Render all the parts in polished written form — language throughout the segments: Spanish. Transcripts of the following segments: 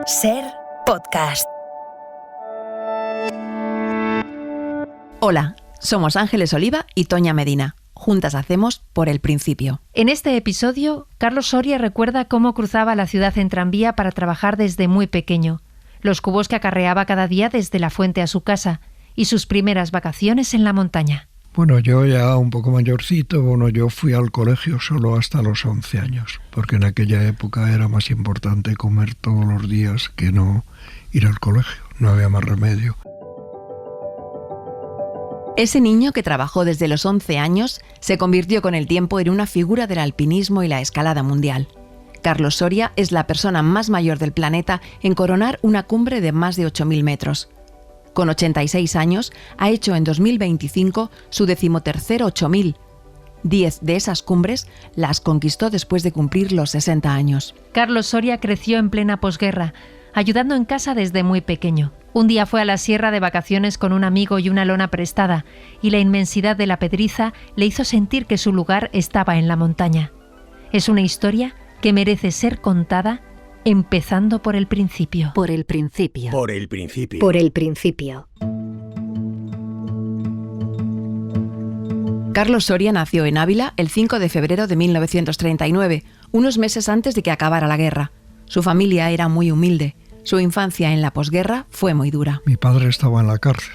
Ser podcast. Hola, somos Ángeles Oliva y Toña Medina. Juntas hacemos Por el Principio. En este episodio, Carlos Soria recuerda cómo cruzaba la ciudad en tranvía para trabajar desde muy pequeño, los cubos que acarreaba cada día desde la fuente a su casa y sus primeras vacaciones en la montaña. Bueno, yo ya un poco mayorcito, yo fui al colegio solo hasta los 11 años, porque en aquella época era más importante comer todos los días que no ir al colegio, no había más remedio. Ese niño que trabajó desde los 11 años se convirtió con el tiempo en una figura del alpinismo y la escalada mundial. Carlos Soria es la persona más mayor del planeta en coronar una cumbre de más de 8.000 metros. Con 86 años, ha hecho en 2025 su 13º 8.000. 10 de esas cumbres las conquistó después de cumplir los 60 años. Carlos Soria creció en plena posguerra, ayudando en casa desde muy pequeño. Un día fue a la sierra de vacaciones con un amigo y una lona prestada, y la inmensidad de la Pedriza le hizo sentir que su lugar estaba en la montaña. Es una historia que merece ser contada empezando por el principio. Por el principio. Por el principio. Por el principio. Carlos Soria nació en Ávila el 5 de febrero de 1939, unos meses antes de que acabara la guerra. Su familia era muy humilde. Su infancia en la posguerra fue muy dura. Mi padre estaba en la cárcel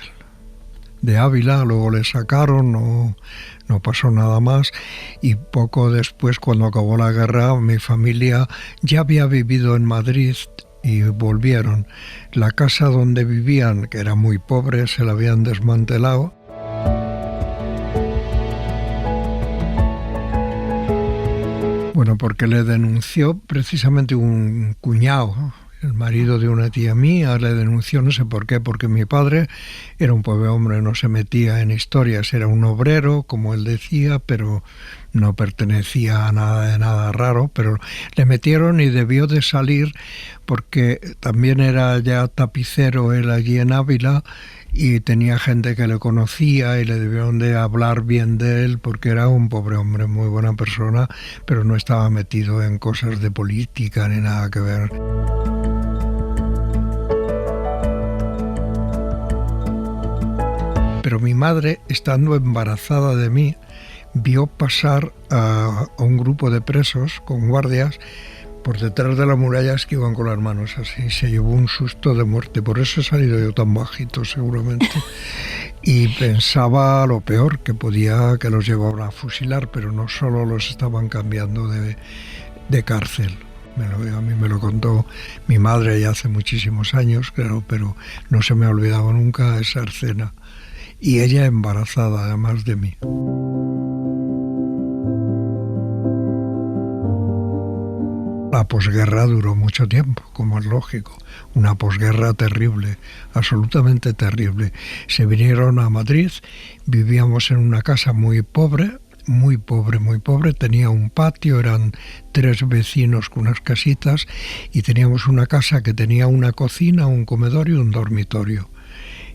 de Ávila, luego le sacaron, no pasó nada más, y poco después, cuando acabó la guerra, mi familia ya había vivido en Madrid y volvieron. La casa donde vivían, que era muy pobre, se la habían desmantelado. Bueno, porque le denunció precisamente un cuñado, el marido de una tía mía, le denunció, no sé por qué, porque mi padre era un pobre hombre, no se metía en historias, era un obrero, como él decía, pero no pertenecía a nada de nada raro, pero le metieron y debió de salir porque también era ya tapicero él allí en Ávila y tenía gente que le conocía y le debieron de hablar bien de él porque era un pobre hombre, muy buena persona, pero no estaba metido en cosas de política ni nada que ver. Pero mi madre, estando embarazada de mí, vio pasar a un grupo de presos con guardias por detrás de las murallas que iban con las manos así. Se llevó un susto de muerte, por eso he salido yo tan bajito seguramente. Y pensaba lo peor, que podía que los llevaban a fusilar, pero no solo los estaban cambiando de cárcel. A mí me lo contó mi madre ya hace muchísimos años, claro, pero no se me ha olvidado nunca esa escena. Y ella embarazada, además de mí. La posguerra duró mucho tiempo, como es lógico. Una posguerra terrible, absolutamente terrible. Se vinieron a Madrid, vivíamos en una casa muy pobre. Tenía un patio, eran 3 vecinos con unas casitas y teníamos una casa que tenía una cocina, un comedor y un dormitorio.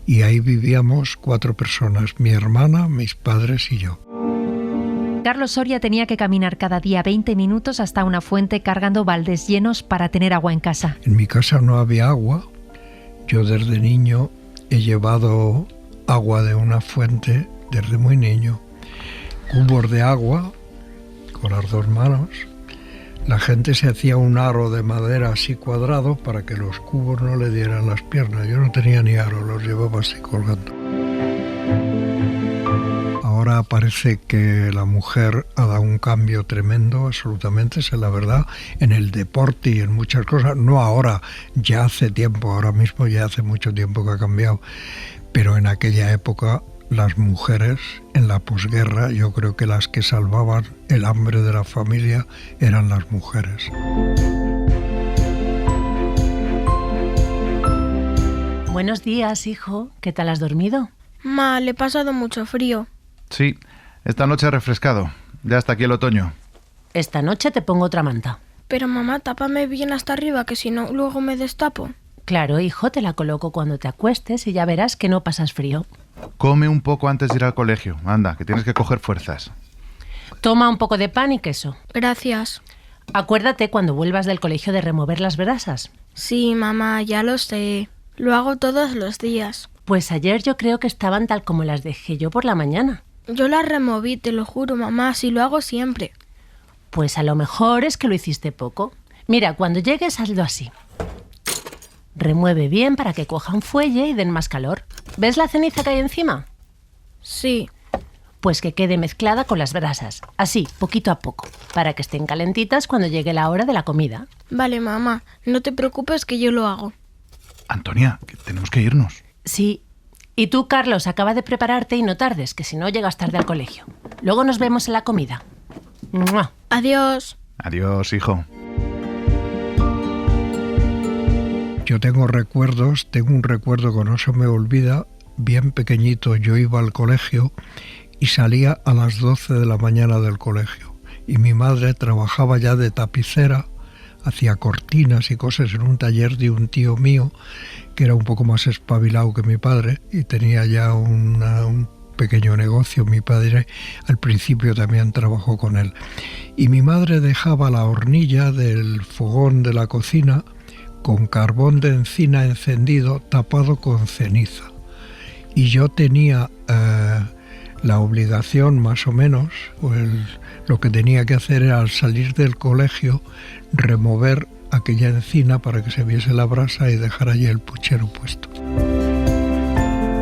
Y ahí vivíamos 4 personas, mi hermana, mis padres y yo. Carlos Soria tenía que caminar cada día 20 minutos hasta una fuente cargando baldes llenos para tener agua en casa. En mi casa no había agua. Yo desde niño he llevado agua de una fuente desde muy niño. Cubos de agua con las 2 manos. La gente se hacía un aro de madera así cuadrado para que los cubos no le dieran las piernas. Yo no tenía ni aro, los llevaba así colgando. Ahora parece que la mujer ha dado un cambio tremendo, absolutamente, esa es la verdad, en el deporte y en muchas cosas. No ahora, ya hace tiempo, ahora mismo ya hace mucho tiempo que ha cambiado. Pero en aquella época las mujeres en la posguerra, yo creo que las que salvaban el hambre de la familia eran las mujeres. Buenos días, hijo. ¿Qué tal has dormido? Ma, le he pasado mucho frío. Sí, esta noche ha refrescado. Ya está aquí el otoño. Esta noche te pongo otra manta. Pero mamá, tápame bien hasta arriba, que si no, luego me destapo. Claro, hijo, te la coloco cuando te acuestes y ya verás que no pasas frío. Come un poco antes de ir al colegio. Anda, que tienes que coger fuerzas. Toma un poco de pan y queso. Gracias. Acuérdate cuando vuelvas del colegio de remover las brasas. Sí, mamá, ya lo sé. Lo hago todos los días. Pues ayer yo creo que estaban tal como las dejé yo por la mañana. Yo las removí, te lo juro, mamá, si lo hago siempre. Pues a lo mejor es que lo hiciste poco. Mira, cuando llegues hazlo así. Remueve bien para que cojan fuelle y den más calor. ¿Ves la ceniza que hay encima? Sí. Pues que quede mezclada con las brasas, así, poquito a poco, para que estén calentitas cuando llegue la hora de la comida. Vale, mamá, no te preocupes que yo lo hago. Antonia, que tenemos que irnos. Sí. Y tú, Carlos, acaba de prepararte y no tardes, que si no llegas tarde al colegio. Luego nos vemos en la comida. ¡Mua! Adiós. Adiós, hijo. Yo tengo un recuerdo que no se me olvida, bien pequeñito. Yo iba al colegio y salía a las 12 de la mañana del colegio. Y mi madre trabajaba ya de tapicera, hacía cortinas y cosas en un taller de un tío mío, que era un poco más espabilado que mi padre, y tenía ya un pequeño negocio. Mi padre al principio también trabajó con él. Y mi madre dejaba la hornilla del fogón de la cocina con carbón de encina encendido tapado con ceniza. Y yo tenía la obligación, más o menos, lo que tenía que hacer era, al salir del colegio, remover aquella encina para que se viese la brasa y dejar allí el puchero puesto.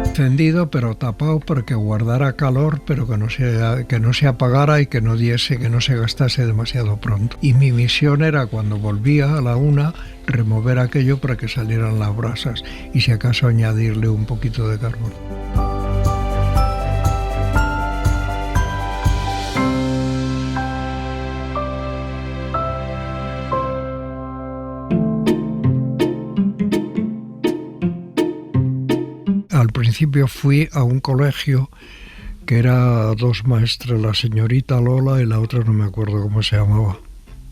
Encendido pero tapado para que guardara calor, pero que no se apagara y que no se gastase demasiado pronto. Y mi misión era, cuando volvía a la 1, remover aquello para que salieran las brasas y si acaso añadirle un poquito de carbón. Al principio fui a un colegio que era 2 maestras, la señorita Lola y la otra no me acuerdo cómo se llamaba.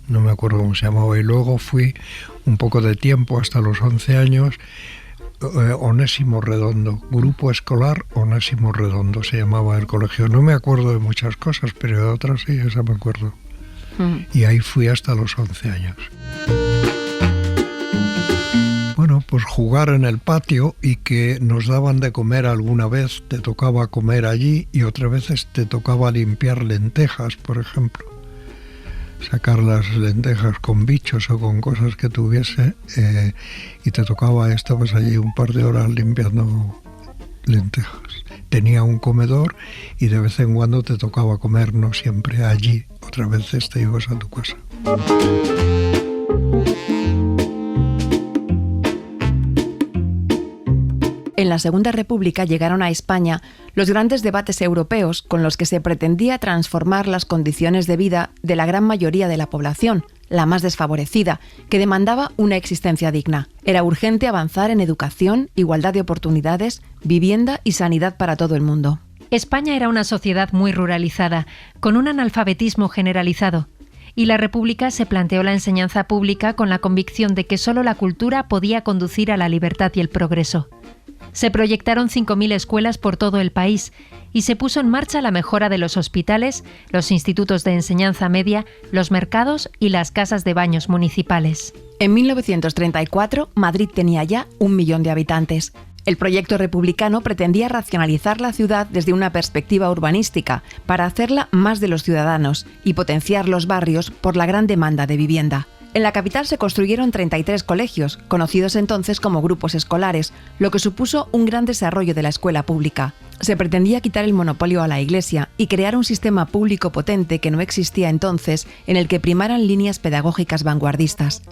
Y luego fui un poco de tiempo, hasta los 11 años, Onésimo Redondo, Grupo Escolar Onésimo Redondo se llamaba el colegio. No me acuerdo de muchas cosas, pero de otras sí, esa me acuerdo. Y ahí fui hasta los 11 años. Bueno, pues jugar en el patio, y que nos daban de comer alguna vez, te tocaba comer allí, y otras veces te tocaba limpiar lentejas, por ejemplo. Sacar las lentejas con bichos o con cosas que tuviese, y te tocaba, estabas allí un par de horas limpiando lentejas. Tenía un comedor y de vez en cuando te tocaba comer, no siempre allí, otras veces te ibas a tu casa. En la Segunda República llegaron a España los grandes debates europeos con los que se pretendía transformar las condiciones de vida de la gran mayoría de la población, la más desfavorecida, que demandaba una existencia digna. Era urgente avanzar en educación, igualdad de oportunidades, vivienda y sanidad para todo el mundo. España era una sociedad muy ruralizada, con un analfabetismo generalizado. Y la República se planteó la enseñanza pública con la convicción de que solo la cultura podía conducir a la libertad y el progreso. Se proyectaron 5.000 escuelas por todo el país y se puso en marcha la mejora de los hospitales, los institutos de enseñanza media, los mercados y las casas de baños municipales. En 1934, Madrid tenía ya 1 millón de habitantes. El proyecto republicano pretendía racionalizar la ciudad desde una perspectiva urbanística para hacerla más de los ciudadanos y potenciar los barrios por la gran demanda de vivienda. En la capital se construyeron 33 colegios, conocidos entonces como grupos escolares, lo que supuso un gran desarrollo de la escuela pública. Se pretendía quitar el monopolio a la Iglesia y crear un sistema público potente que no existía entonces, en el que primaran líneas pedagógicas vanguardistas.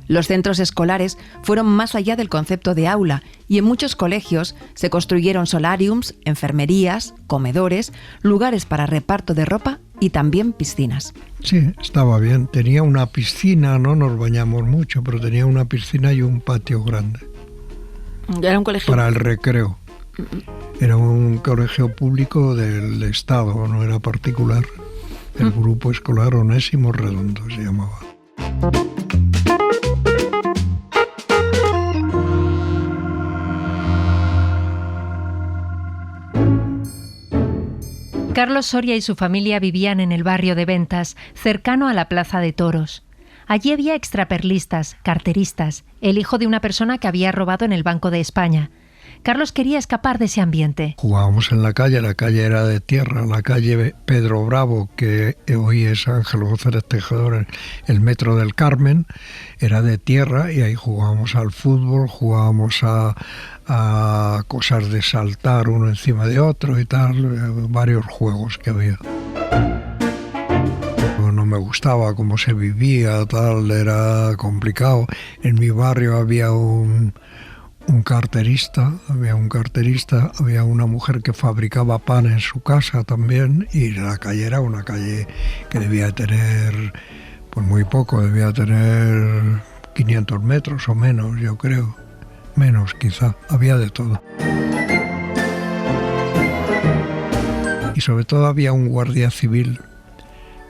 Los centros escolares fueron más allá del concepto de aula y en muchos colegios se construyeron solariums, enfermerías, comedores, lugares para reparto de ropa y también piscinas. Sí, estaba bien. Tenía una piscina, no nos bañamos mucho, pero tenía una piscina y un patio grande. Era un colegio para el recreo. Era un colegio público del Estado, no era particular. El Grupo Escolar Onésimo Redondo se llamaba. Carlos Soria y su familia vivían en el barrio de Ventas, cercano a la Plaza de Toros. Allí había extraperlistas, carteristas, el hijo de una persona que había robado en el Banco de España. Carlos quería escapar de ese ambiente. Jugábamos en la calle era de tierra, la calle Pedro Bravo, que hoy es Ángel González Tejedor, el Metro del Carmen, era de tierra y ahí jugábamos al fútbol, jugábamos a cosas de saltar uno encima de otro y tal, varios juegos que había. No me gustaba cómo se vivía, tal, era complicado. En mi barrio había un carterista, había una mujer que fabricaba pan en su casa también, y la calle era una calle que debía tener, pues muy poco, debía tener 500 metros o menos, yo creo, menos quizá, había de todo. Y sobre todo había un guardia civil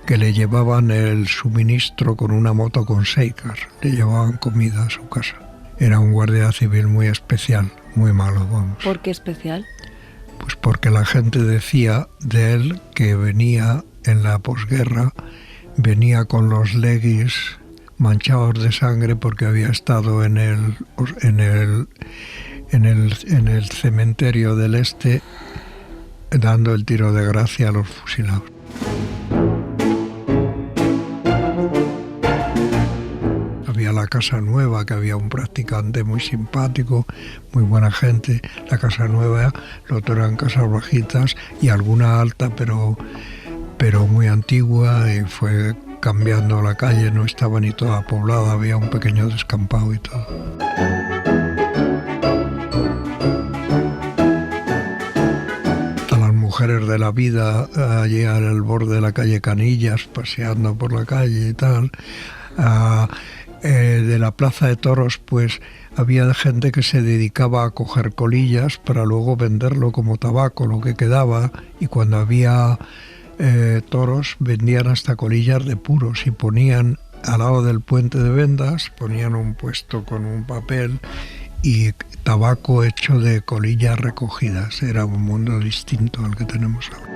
que le llevaban el suministro con una moto con Seikar, le llevaban comida a su casa. Era un guardia civil muy especial, muy malo, vamos. ¿Por qué especial? Pues porque la gente decía de él que venía en la posguerra, venía con los leggings manchados de sangre porque había estado en el cementerio del Este dando el tiro de gracia a los fusilados. Había la Casa Nueva, que había un practicante muy simpático, muy buena gente. La Casa Nueva, lo otro eran casas bajitas y alguna alta, pero muy antigua, y fue cambiando la calle, no estaba ni toda poblada, había un pequeño descampado y todo. Mujeres de la vida allí al borde de la calle Canillas, paseando por la calle y tal. De la Plaza de Toros, pues había gente que se dedicaba a coger colillas para luego venderlo como tabaco, lo que quedaba, y cuando había toros vendían hasta colillas de puros y ponían al lado del puente de vendas, ponían un puesto con un papel y tabaco hecho de colillas recogidas. Era un mundo distinto al que tenemos ahora.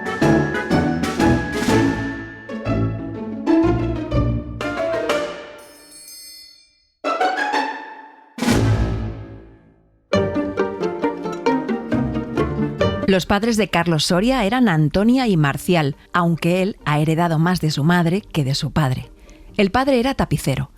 Los padres de Carlos Soria eran Antonia y Marcial, aunque él ha heredado más de su madre que de su padre. El padre era tapicero.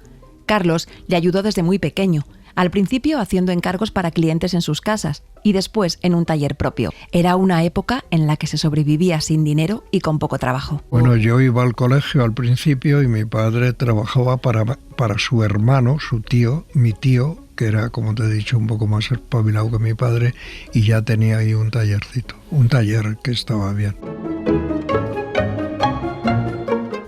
Carlos le ayudó desde muy pequeño, al principio haciendo encargos para clientes en sus casas y después en un taller propio. Era una época en la que se sobrevivía sin dinero y con poco trabajo. Bueno, yo iba al colegio al principio y mi padre trabajaba para su hermano, su tío, mi tío, que era, como te he dicho, un poco más espabilado que mi padre, y ya tenía ahí un tallercito, un taller que estaba bien.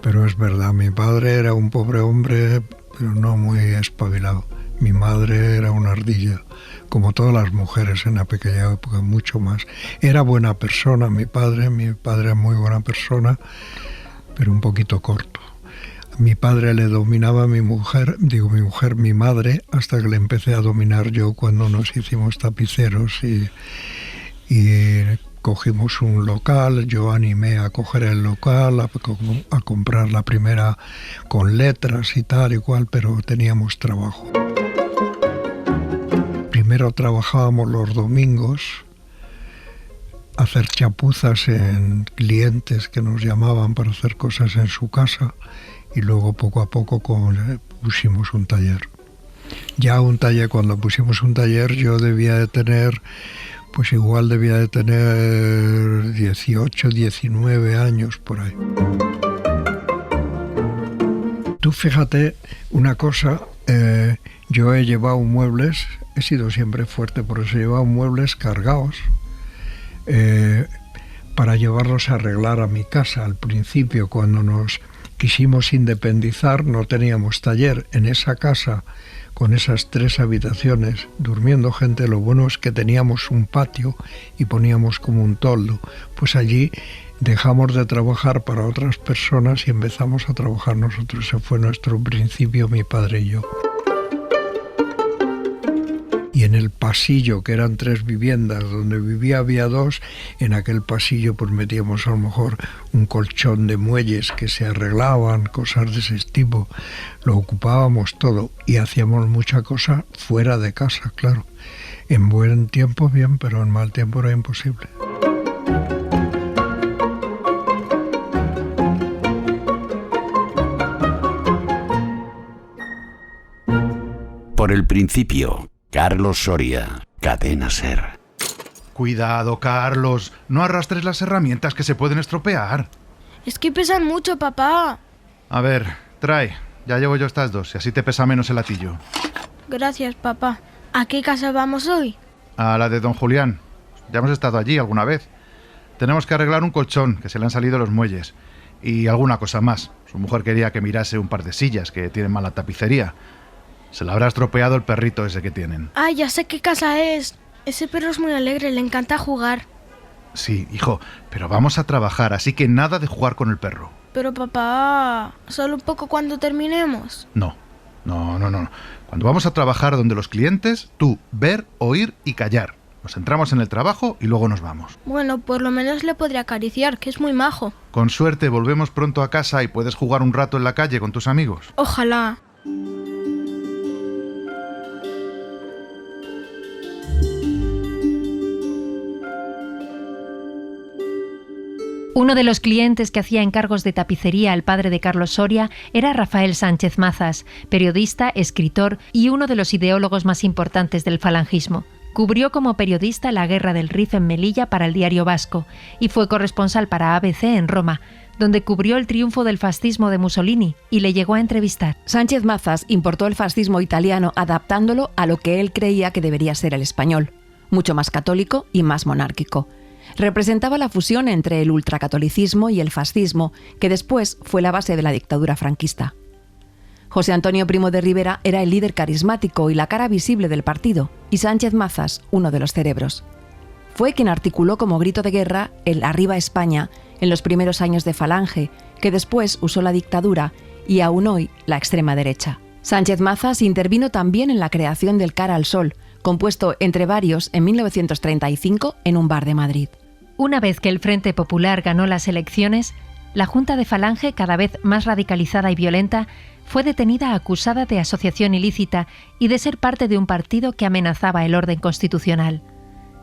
Pero es verdad, mi padre era un pobre hombre, pero no muy espabilado. Mi madre era una ardilla, como todas las mujeres en la pequeña época, mucho más. Era buena persona mi padre era muy buena persona, pero un poquito corto. Mi padre le dominaba a mi madre, hasta que le empecé a dominar yo cuando nos hicimos tapiceros y cogimos un local. Yo animé a coger el local, a comprar la primera con letras y tal y cual, pero teníamos trabajo. Primero trabajábamos los domingos, hacer chapuzas en clientes que nos llamaban para hacer cosas en su casa, y luego poco a poco pusimos un taller. Cuando pusimos un taller yo debía de tener 18, 19 años por ahí. Tú fíjate una cosa, yo he llevado muebles, he sido siempre fuerte, por eso he llevado muebles cargados para llevarlos a arreglar a mi casa. Al principio, cuando nos quisimos independizar, no teníamos taller. En esa casa, con esas 3 habitaciones, durmiendo gente, lo bueno es que teníamos un patio y poníamos como un toldo. Pues allí dejamos de trabajar para otras personas y empezamos a trabajar nosotros. Ese fue nuestro principio, mi padre y yo. y en el pasillo, que eran 3 viviendas, donde había 2, en aquel pasillo pues metíamos a lo mejor un colchón de muelles que se arreglaban, cosas de ese tipo. Lo ocupábamos todo y hacíamos mucha cosa fuera de casa, claro. En buen tiempo bien, pero en mal tiempo era imposible. Por el principio, Carlos Soria, Cadena SER. Cuidado, Carlos. No arrastres las herramientas que se pueden estropear. Es que pesan mucho, papá. A ver, trae. Ya llevo yo estas 2 y así te pesa menos el latillo. Gracias, papá. ¿A qué casa vamos hoy? A la de don Julián. Ya hemos estado allí alguna vez. Tenemos que arreglar un colchón, que se le han salido los muelles. Y alguna cosa más. Su mujer quería que mirase un par de sillas que tienen mala tapicería. Se le habrá estropeado el perrito ese que tienen. Ah, ya sé qué casa es. Ese perro es muy alegre, le encanta jugar. Sí, hijo, pero vamos a trabajar, así que nada de jugar con el perro. Pero papá, solo un poco cuando terminemos. No. Cuando vamos a trabajar donde los clientes, tú ver, oír y callar. Nos centramos en el trabajo y luego nos vamos. Bueno, por lo menos le podré acariciar, que es muy majo. Con suerte volvemos pronto a casa y puedes jugar un rato en la calle con tus amigos. Ojalá. Uno de los clientes que hacía encargos de tapicería al padre de Carlos Soria era Rafael Sánchez Mazas, periodista, escritor y uno de los ideólogos más importantes del falangismo. Cubrió como periodista la guerra del Rif en Melilla para el Diario Vasco y fue corresponsal para ABC en Roma, donde cubrió el triunfo del fascismo de Mussolini y le llegó a entrevistar. Sánchez Mazas importó el fascismo italiano adaptándolo a lo que él creía que debería ser el español, mucho más católico y más monárquico. Representaba la fusión entre el ultracatolicismo y el fascismo, que después fue la base de la dictadura franquista. José Antonio Primo de Rivera era el líder carismático y la cara visible del partido, y Sánchez Mazas, uno de los cerebros. Fue quien articuló como grito de guerra el Arriba España en los primeros años de Falange, que después usó la dictadura y aún hoy la extrema derecha. Sánchez Mazas intervino también en la creación del Cara al Sol, compuesto entre varios en 1935 en un bar de Madrid. Una vez que el Frente Popular ganó las elecciones, la Junta de Falange, cada vez más radicalizada y violenta, fue detenida acusada de asociación ilícita y de ser parte de un partido que amenazaba el orden constitucional.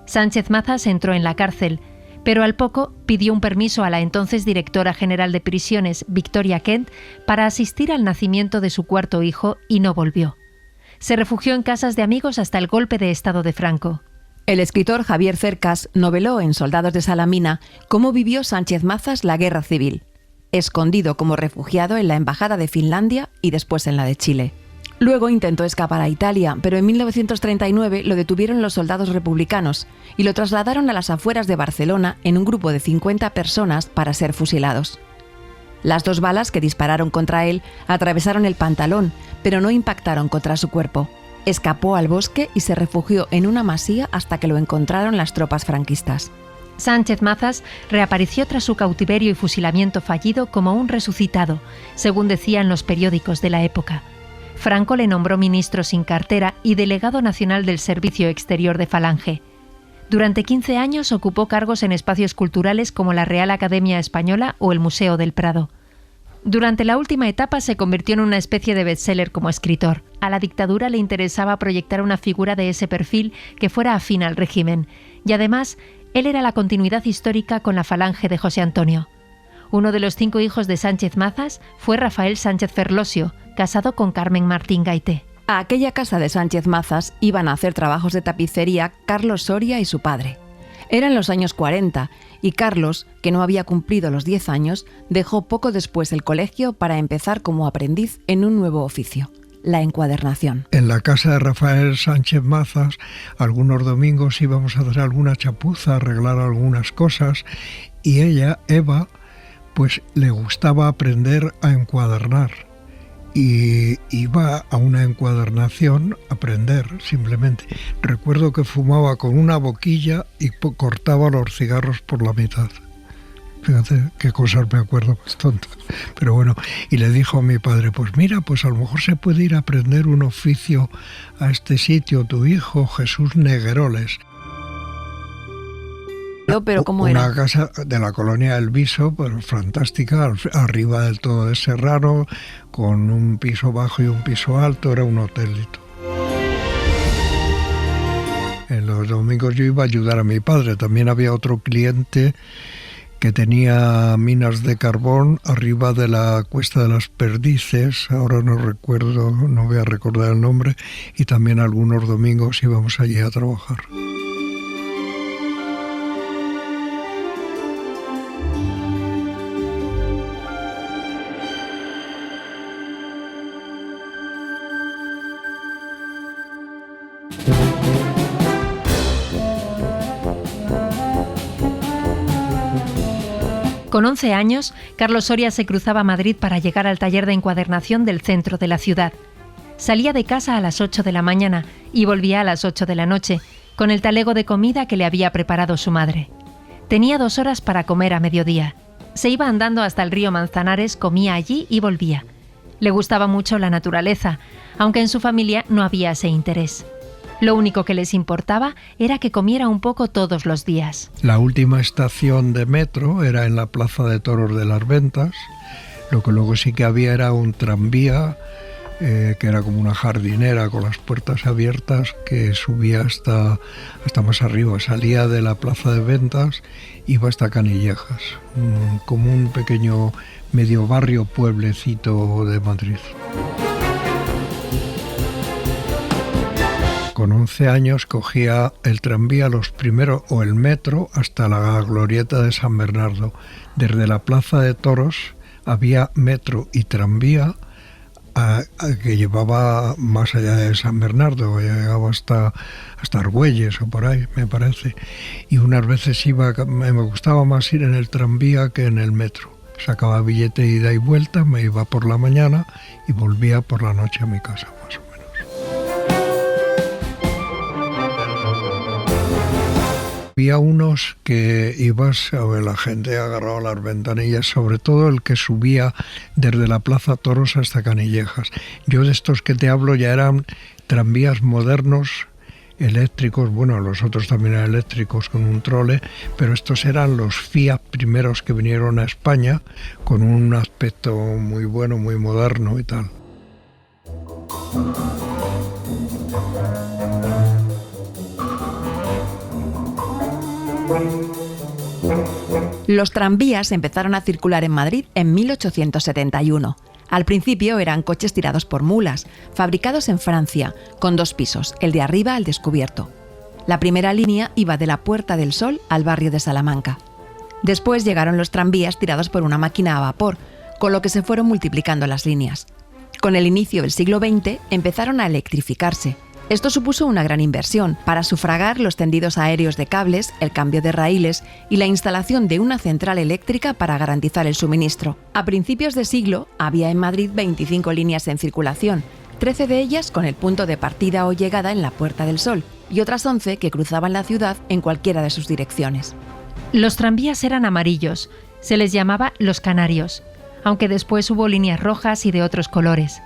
Sánchez Mazas entró en la cárcel, pero al poco pidió un permiso a la entonces directora general de prisiones, Victoria Kent, para asistir al nacimiento de su cuarto hijo y no volvió. Se refugió en casas de amigos hasta el golpe de Estado de Franco. El escritor Javier Cercas noveló en Soldados de Salamina cómo vivió Sánchez Mazas la guerra civil, escondido como refugiado en la Embajada de Finlandia y después en la de Chile. Luego intentó escapar a Italia, pero en 1939 lo detuvieron los soldados republicanos y lo trasladaron a las afueras de Barcelona en un grupo de 50 personas para ser fusilados. Las 2 balas que dispararon contra él atravesaron el pantalón, pero no impactaron contra su cuerpo. Escapó al bosque y se refugió en una masía hasta que lo encontraron las tropas franquistas. Sánchez Mazas reapareció tras su cautiverio y fusilamiento fallido como un resucitado, según decían los periódicos de la época. Franco le nombró ministro sin cartera y delegado nacional del Servicio Exterior de Falange. Durante 15 años ocupó cargos en espacios culturales como la Real Academia Española o el Museo del Prado. Durante la última etapa se convirtió en una especie de bestseller como escritor. A la dictadura le interesaba proyectar una figura de ese perfil que fuera afín al régimen, y además él era la continuidad histórica con la Falange de José Antonio. Uno de los 5 hijos de Sánchez Mazas fue Rafael Sánchez Ferlosio, casado con Carmen Martín Gaité. A aquella casa de Sánchez Mazas iban a hacer trabajos de tapicería Carlos Soria y su padre. Eran los años 40 y Carlos, que no había cumplido los 10 años, dejó poco después el colegio para empezar como aprendiz en un nuevo oficio, la encuadernación. En la casa de Rafael Sánchez Mazas, algunos domingos íbamos a hacer alguna chapuza, arreglar algunas cosas, y ella, Eva, pues le gustaba aprender a encuadernar. Y iba a una encuadernación a aprender, simplemente. Recuerdo que fumaba con una boquilla y cortaba los cigarros por la mitad. Fíjate qué cosas me acuerdo más tontas. Pero bueno, y le dijo a mi padre, pues mira, pues a lo mejor se puede ir a aprender un oficio a este sitio, tu hijo Jesús Negueroles. Pero ¿cómo una era? Casa de la colonia del Viso, pero fantástica, arriba del todo de Serrano, con un piso bajo y un piso alto, era un hotelito. En los domingos yo iba a ayudar a mi padre. También había otro cliente que tenía minas de carbón arriba de la Cuesta de las Perdices, ahora no recuerdo, no voy a recordar el nombre, y también algunos domingos íbamos allí a trabajar. Con 11 años, Carlos Soria se cruzaba a Madrid para llegar al taller de encuadernación del centro de la ciudad. Salía de casa a las 8 de la mañana y volvía a las 8 de la noche, con el talego de comida que le había preparado su madre. Tenía 2 horas para comer a mediodía. Se iba andando hasta el río Manzanares, comía allí y volvía. Le gustaba mucho la naturaleza, aunque en su familia no había ese interés. Lo único que les importaba era que comiera un poco todos los días. La última estación de metro era en la Plaza de Toros de las Ventas. Lo que luego sí que había era un tranvía, que era como una jardinera con las puertas abiertas, que subía hasta más arriba. Salía de la Plaza de Ventas, iba hasta Canillejas, como un pequeño medio barrio, pueblecito de Madrid. Con 11 años cogía el tranvía o el metro hasta la glorieta de San Bernardo. Desde la Plaza de Toros había metro y tranvía que llevaba más allá de San Bernardo, llegaba hasta Argüelles o por ahí, me parece. Y unas veces me gustaba más ir en el tranvía que en el metro. Sacaba billete de ida y vuelta, me iba por la mañana y volvía por la noche a mi casa, más o menos. Había unos que ibas a ver, la gente agarraba las ventanillas, sobre todo el que subía desde la Plaza Toros hasta Canillejas. Yo de estos que te hablo ya eran tranvías modernos, eléctricos, bueno, los otros también eran eléctricos con un trole, pero estos eran los Fiat primeros que vinieron a España, con un aspecto muy bueno, muy moderno y tal. Los tranvías empezaron a circular en Madrid en 1871. Al principio eran coches tirados por mulas, fabricados en Francia, con 2 pisos, el de arriba al descubierto. La primera línea iba de la Puerta del Sol al barrio de Salamanca. Después llegaron los tranvías tirados por una máquina a vapor, con lo que se fueron multiplicando las líneas. Con el inicio del siglo XX empezaron a electrificarse. Esto supuso una gran inversión para sufragar los tendidos aéreos de cables, el cambio de raíles y la instalación de una central eléctrica para garantizar el suministro. A principios de siglo había en Madrid 25 líneas en circulación, 13 de ellas con el punto de partida o llegada en la Puerta del Sol y otras 11 que cruzaban la ciudad en cualquiera de sus direcciones. Los tranvías eran amarillos, se les llamaba los canarios, aunque después hubo líneas rojas y de otros colores.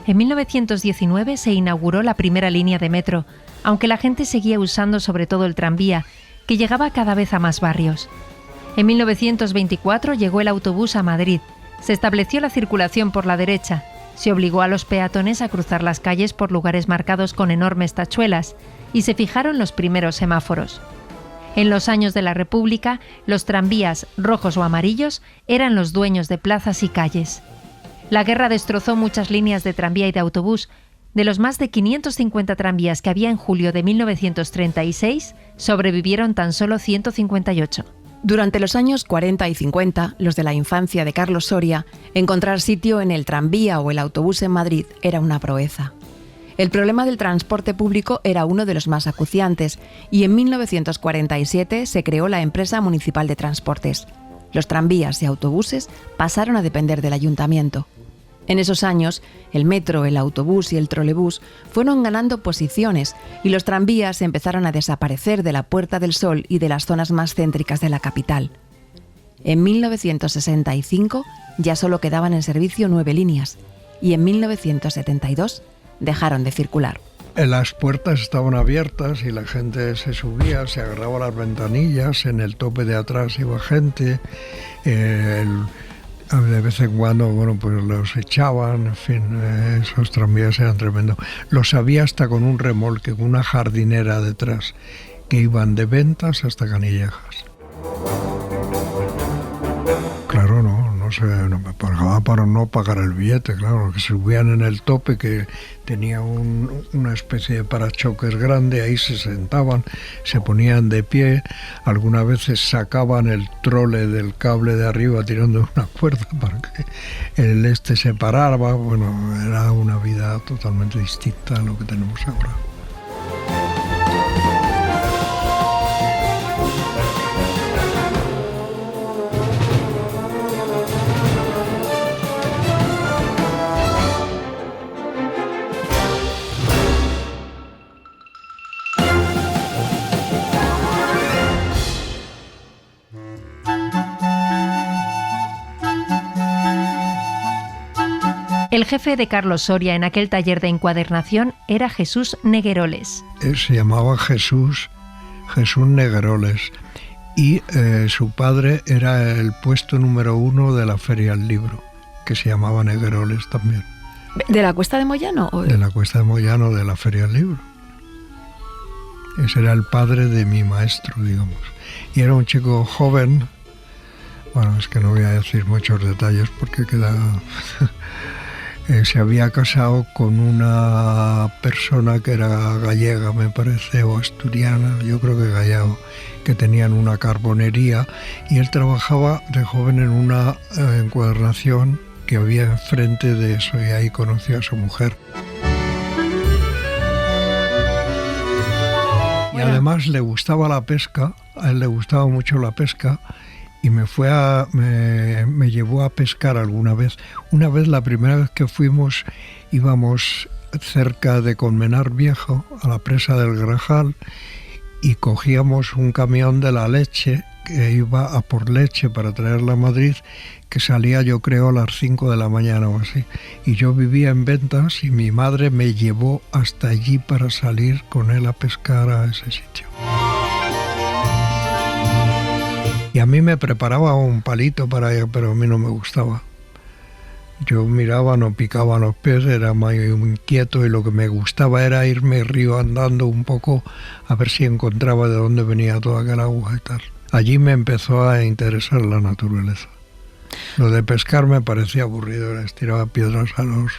En 1919 se inauguró la primera línea de metro, aunque la gente seguía usando sobre todo el tranvía, que llegaba cada vez a más barrios. En 1924 llegó el autobús a Madrid, se estableció la circulación por la derecha, se obligó a los peatones a cruzar las calles por lugares marcados con enormes tachuelas y se fijaron los primeros semáforos. En los años de la República, los tranvías, rojos o amarillos, eran los dueños de plazas y calles. La guerra destrozó muchas líneas de tranvía y de autobús. De los más de 550 tranvías que había en julio de 1936, sobrevivieron tan solo 158. Durante los años 40 y 50, los de la infancia de Carlos Soria, encontrar sitio en el tranvía o el autobús en Madrid era una proeza. El problema del transporte público era uno de los más acuciantes y en 1947 se creó la Empresa Municipal de Transportes. Los tranvías y autobuses pasaron a depender del ayuntamiento. En esos años, el metro, el autobús y el trolebús fueron ganando posiciones y los tranvías empezaron a desaparecer de la Puerta del Sol y de las zonas más céntricas de la capital. En 1965 ya solo quedaban en servicio 9 líneas y en 1972 dejaron de circular. Las puertas estaban abiertas y la gente se subía, se agarraba a las ventanillas, en el tope de atrás iba gente, de vez en cuando, pues los echaban, en fin, esos tranvías eran tremendos. Los había hasta con un remolque, con una jardinera detrás, que iban de Ventas hasta Canillejas. Claro, no me pagaba para no pagar el billete, claro, que subían en el tope, que tenía una especie de parachoques grande, ahí se sentaban, se ponían de pie, algunas veces sacaban el trole del cable de arriba tirando una cuerda para que el se parara. Bueno, era una vida totalmente distinta a lo que tenemos ahora. El jefe de Carlos Soria en aquel taller de encuadernación era Jesús Negueroles. Se llamaba Jesús Negueroles y su padre era el puesto número 1 de la Feria del Libro, que se llamaba Negueroles también. ¿De la Cuesta de Moyano? De la Cuesta de Moyano, de la Feria del Libro. Ese era el padre de mi maestro, digamos. Y era un chico joven. Bueno, es que no voy a decir muchos detalles porque queda... se había casado con una persona que era gallega, me parece, o asturiana, yo creo que gallego, que tenían una carbonería, y él trabajaba de joven en una encuadernación que había enfrente de eso, y ahí conoció a su mujer. Y además le gustaba la pesca, a él le gustaba mucho la pesca, y me llevó a pescar alguna vez. Una vez, la primera vez que fuimos, íbamos cerca de Colmenar Viejo, a la presa del Grajal, y cogíamos un camión de la leche, que iba a por leche para traerla a Madrid, que salía yo creo a las 5 de la mañana o así. Y yo vivía en Ventas y mi madre me llevó hasta allí para salir con él a pescar a ese sitio. Y a mí me preparaba un palito para ella, pero a mí no me gustaba. Yo miraba, no picaba los pies, era muy inquieto, y lo que me gustaba era irme río andando un poco a ver si encontraba de dónde venía toda aquel agua y tal. Allí me empezó a interesar la naturaleza. Lo de pescar me parecía aburrido, les tiraba piedras a los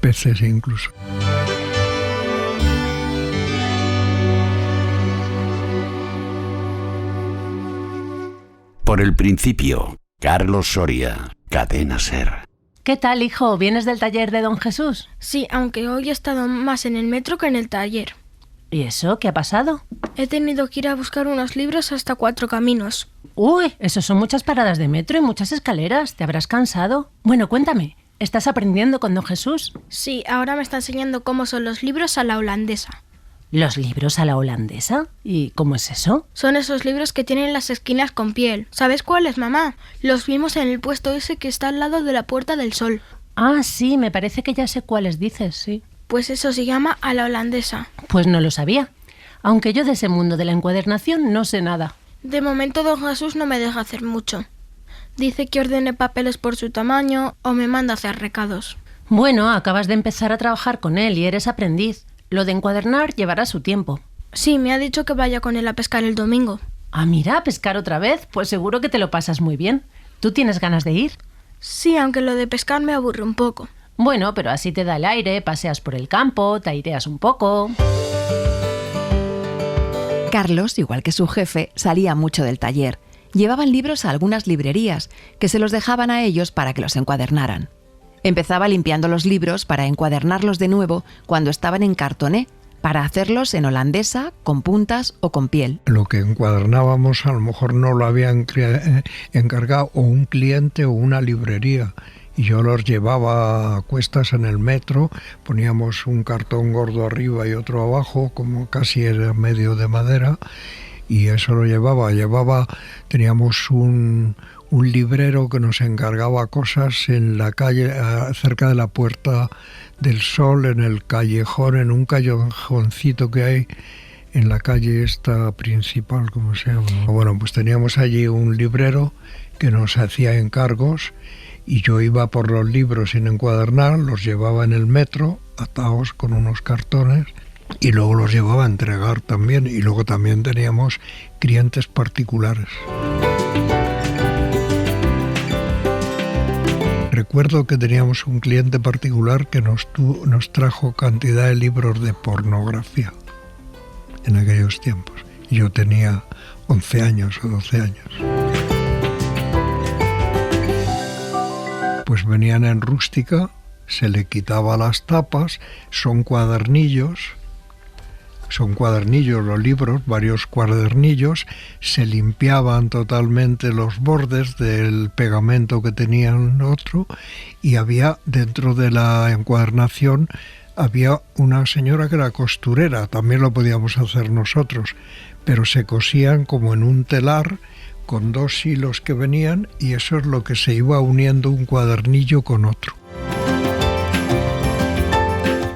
peces incluso. Por el principio, Carlos Soria, Cadena SER. ¿Qué tal, hijo? ¿Vienes del taller de don Jesús? Sí, aunque hoy he estado más en el metro que en el taller. ¿Y eso? ¿Qué ha pasado? He tenido que ir a buscar unos libros hasta 4 caminos. Uy, eso son muchas paradas de metro y muchas escaleras. ¿Te habrás cansado? Bueno, cuéntame, ¿estás aprendiendo con don Jesús? Sí, ahora me está enseñando cómo son los libros a la holandesa. ¿Los libros a la holandesa? ¿Y cómo es eso? Son esos libros que tienen las esquinas con piel. ¿Sabes cuáles, mamá? Los vimos en el puesto ese que está al lado de la Puerta del Sol. Ah, sí, me parece que ya sé cuáles dices, sí. Pues eso se llama a la holandesa. Pues no lo sabía. Aunque yo de ese mundo de la encuadernación no sé nada. De momento don Jesús no me deja hacer mucho. Dice que ordene papeles por su tamaño o me manda a hacer recados. Bueno, acabas de empezar a trabajar con él y eres aprendiz. Lo de encuadernar llevará su tiempo. Sí, me ha dicho que vaya con él a pescar el domingo. Ah, mira, ¿a pescar otra vez? Pues seguro que te lo pasas muy bien. ¿Tú tienes ganas de ir? Sí, aunque lo de pescar me aburre un poco. Bueno, pero así te da el aire, paseas por el campo, te aireas un poco. Carlos, igual que su jefe, salía mucho del taller. Llevaban libros a algunas librerías, que se los dejaban a ellos para que los encuadernaran. Empezaba limpiando los libros para encuadernarlos de nuevo cuando estaban en cartoné, para hacerlos en holandesa, con puntas o con piel. Lo que encuadernábamos a lo mejor no lo habían encargado o un cliente o una librería, y yo los llevaba a cuestas en el metro, poníamos un cartón gordo arriba y otro abajo, como casi era medio de madera, y eso lo teníamos un un librero que nos encargaba cosas en la calle, cerca de la Puerta del Sol, en el callejón, en un callejoncito que hay en la calle esta principal, ¿cómo se llama? Bueno, pues teníamos allí un librero que nos hacía encargos y yo iba por los libros sin encuadernar, los llevaba en el metro, atados con unos cartones, y luego los llevaba a entregar también, y luego también teníamos clientes particulares. Recuerdo que teníamos un cliente particular que nos trajo cantidad de libros de pornografía en aquellos tiempos. Yo tenía 11 años o 12 años. Pues venían en rústica, se le quitaba las tapas, son cuadernillos los libros, varios cuadernillos, se limpiaban totalmente los bordes del pegamento que tenían otro, y había dentro de la encuadernación había una señora que era costurera, también lo podíamos hacer nosotros, pero se cosían como en un telar con 2 hilos que venían, y eso es lo que se iba uniendo un cuadernillo con otro.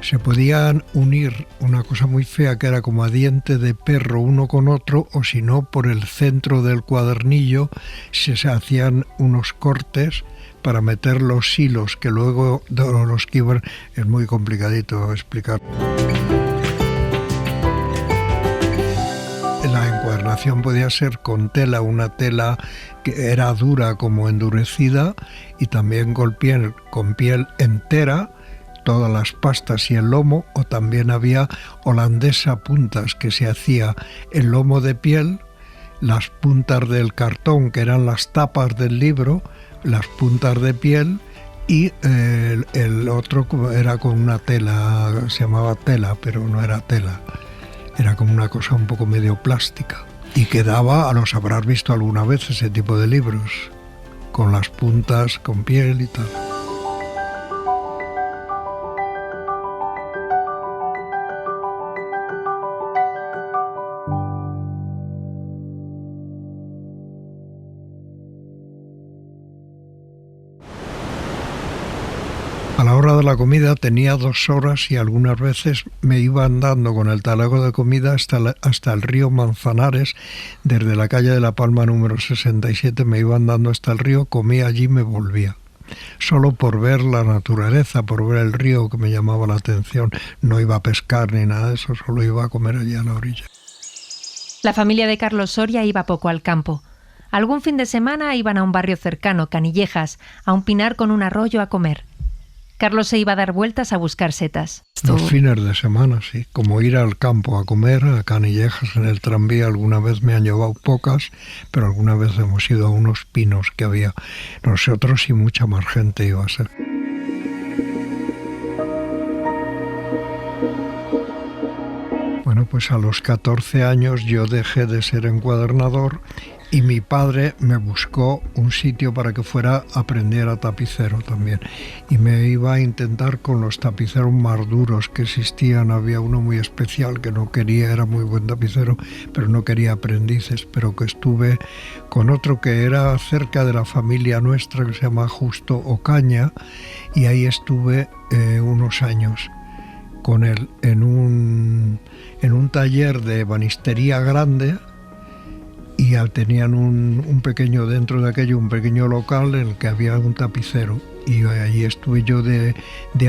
Se podían unir una cosa muy fea que era como a diente de perro uno con otro, o si no, por el centro del cuadernillo se hacían unos cortes para meter los hilos que luego los que iban. Es muy complicadito explicar. La encuadernación podía ser con tela, una tela que era dura como endurecida, y también con piel entera, todas las pastas y el lomo, o también había holandesa puntas que se hacía el lomo de piel, las puntas del cartón que eran las tapas del libro, las puntas de piel, y el otro era con una tela, se llamaba tela, pero no era tela, era como una cosa un poco medio plástica, y quedaba, los habrás visto alguna vez, ese tipo de libros, con las puntas, con piel y tal. A la hora de la comida tenía 2 horas, y algunas veces me iba andando con el talego de comida hasta el río Manzanares. Desde la calle de La Palma número 67 me iba andando hasta el río, comía allí y me volvía. Solo por ver la naturaleza, por ver el río, que me llamaba la atención. No iba a pescar ni nada de eso, solo iba a comer allí a la orilla. La familia de Carlos Soria iba poco al campo. Algún fin de semana iban a un barrio cercano, Canillejas, a un pinar con un arroyo a comer. Carlos se iba a dar vueltas a buscar setas. Los fines de semana, sí. Como ir al campo a comer, a Canillejas en el tranvía. Alguna vez me han llevado pocas, pero alguna vez hemos ido a unos pinos que había. Nosotros y mucha más gente iba a ser. Bueno, pues a los 14 años yo dejé de ser encuadernador, y mi padre me buscó un sitio para que fuera a aprender a tapicero también. Y me iba a intentar con los tapiceros más duros que existían. Había uno muy especial que no quería, era muy buen tapicero, pero no quería aprendices. Pero que estuve con otro que era cerca de la familia nuestra, que se llama Justo Ocaña, y ahí estuve unos años con él en un taller de ebanistería grande. Y tenían un pequeño, dentro de aquello, un pequeño local en el que había un tapicero. Y allí estuve yo de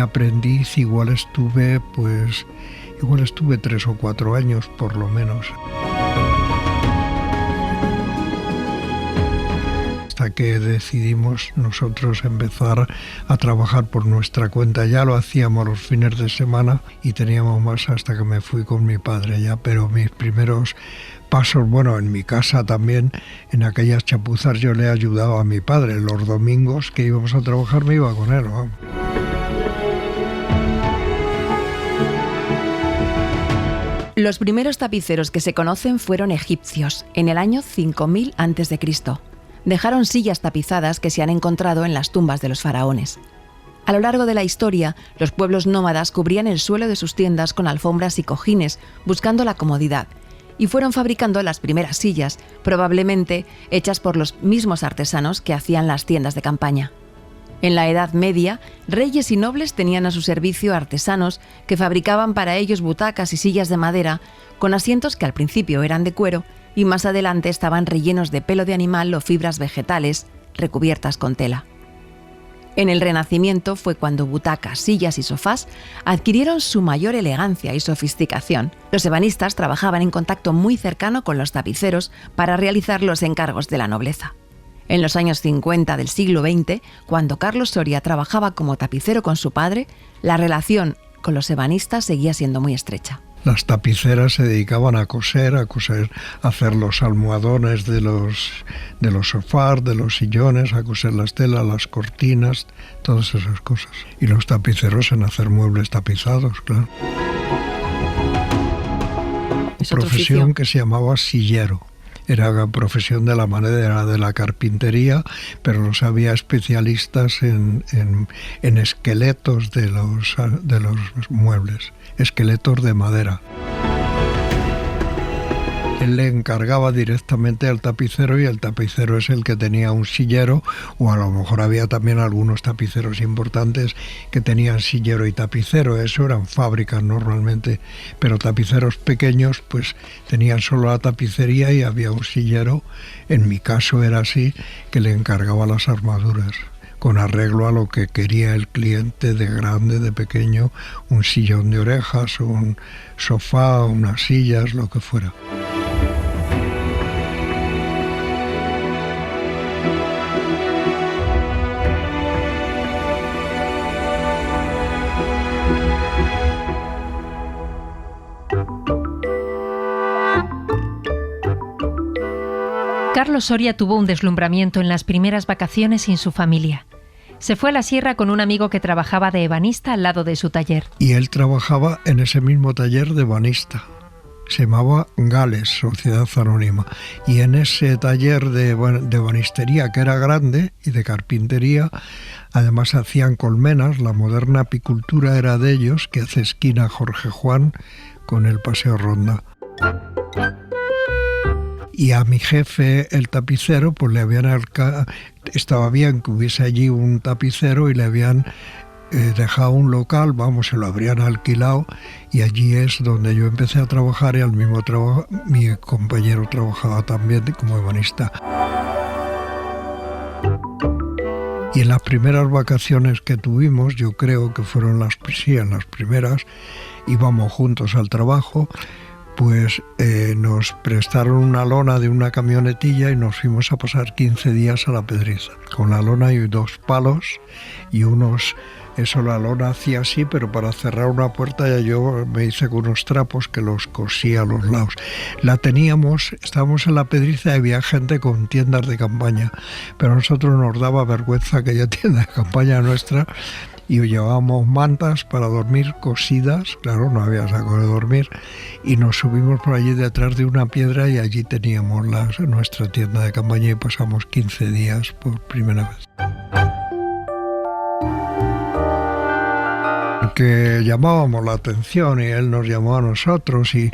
aprendiz, igual estuve 3 o 4 años por lo menos. Hasta que decidimos nosotros empezar a trabajar por nuestra cuenta. Ya lo hacíamos los fines de semana y teníamos más hasta que me fui con mi padre ya, pero mis primeros pasos, bueno, en mi casa también, en aquellas chapuzas yo le ayudaba a mi padre. Los domingos que íbamos a trabajar me iba con él, ¿no? Los primeros tapiceros que se conocen fueron egipcios, en el año 5000 a.C. Dejaron sillas tapizadas que se han encontrado en las tumbas de los faraones. A lo largo de la historia, los pueblos nómadas cubrían el suelo de sus tiendas con alfombras y cojines, buscando la comodidad, y fueron fabricando las primeras sillas, probablemente hechas por los mismos artesanos que hacían las tiendas de campaña. En la Edad Media, reyes y nobles tenían a su servicio artesanos que fabricaban para ellos butacas y sillas de madera, con asientos que al principio eran de cuero y más adelante estaban rellenos de pelo de animal o fibras vegetales, recubiertas con tela. En el Renacimiento fue cuando butacas, sillas y sofás adquirieron su mayor elegancia y sofisticación. Los ebanistas trabajaban en contacto muy cercano con los tapiceros para realizar los encargos de la nobleza. En los años 50 del siglo XX, cuando Carlos Soria trabajaba como tapicero con su padre, la relación con los ebanistas seguía siendo muy estrecha. Las tapiceras se dedicaban a coser, a hacer los almohadones de los sofás, de los sillones, a coser las telas, las cortinas, todas esas cosas. Y los tapiceros en hacer muebles tapizados, claro. Profesión que se llamaba sillero. Era la profesión de la madera, de la carpintería, pero los había especialistas en esqueletos de los muebles, esqueletos de madera. Él le encargaba directamente al tapicero y el tapicero es el que tenía un sillero, o a lo mejor había también algunos tapiceros importantes que tenían sillero y tapicero. Eso eran fábricas normalmente, pero tapiceros pequeños pues tenían solo la tapicería y había un sillero. En mi caso era así, que le encargaba las armaduras, con arreglo a lo que quería el cliente, de grande, de pequeño, un sillón de orejas, un sofá, unas sillas, lo que fuera. Carlos Soria tuvo un deslumbramiento en las primeras vacaciones sin su familia. Se fue a la sierra con un amigo que trabajaba de ebanista al lado de su taller. Y él trabajaba en ese mismo taller de ebanista. Se llamaba Gales, Sociedad Anónima. Y en ese taller de ebanistería, que era grande, y de carpintería, además hacían colmenas. La moderna apicultura era de ellos, que hace esquina Jorge Juan con el Paseo Ronda. Y a mi jefe, el tapicero, pues le habían estaba bien que hubiese allí un tapicero y le habían dejado un local, se lo habrían alquilado, y allí es donde yo empecé a trabajar, y al mismo trabajo mi compañero trabajaba también como ebanista. Y en las primeras vacaciones que tuvimos, yo creo que fueron en las primeras, íbamos juntos al trabajo, pues nos prestaron una lona de una camionetilla y nos fuimos a pasar 15 días a la Pedriza. Con la lona y 2 palos y unos... Eso la lona hacía así, pero para cerrar una puerta ya yo me hice con unos trapos que los cosía a los lados. Estábamos en la Pedriza y había gente con tiendas de campaña, pero a nosotros nos daba vergüenza aquella tienda de campaña nuestra, y llevábamos mantas para dormir cosidas, claro, no había saco de dormir, y nos subimos por allí detrás de una piedra y allí teníamos nuestra tienda de campaña y pasamos 15 días por primera vez. Que llamábamos la atención y él nos llamó a nosotros y